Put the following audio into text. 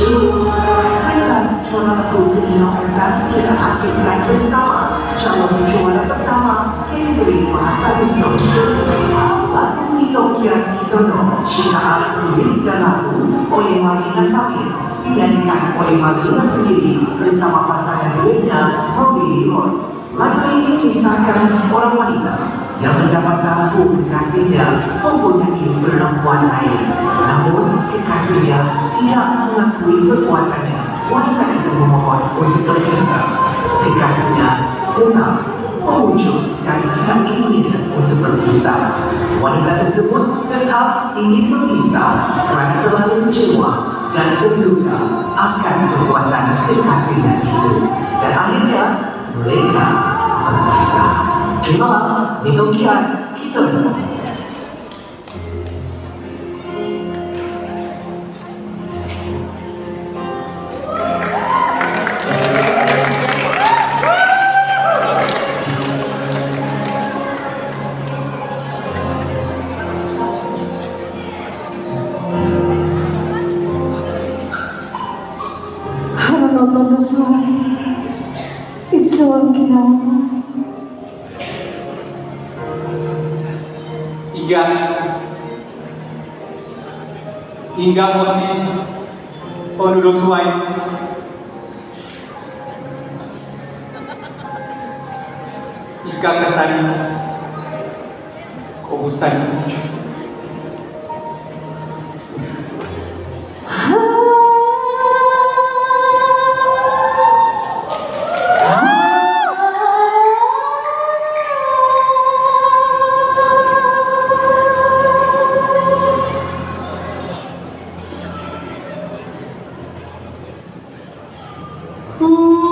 Atas juara Putri akan kita aktifkan bersama calon juara pertama kategori Bahasa Islam. Lagu Mitokian Kitono ciptaan lirik dan lagu oleh Marina Kamil dinyanyikan oleh Marina sendiri bersama pasangan duetnya Bobby Roy. Lagu ini mengisahkan seorang wanita yang mendapat tahu kekasihnya mempunyai perempuan lain. Namun kekasihnya tidak mengakui perbuatannya. Wanita itu memohon untuk berpisah. Kekasihnya tetap memujuk dan tidak ingin untuk berpisah. Wanita tersebut tetap ingin berpisah kerana terlalu kecewa dan terluka akan perbuatan kekasihnya itu. Dan akhirnya mereka berpisah. Terimalah Mitokian Kitono. Hingga motif penduduk suai Ika Kasari Kobusan Oh,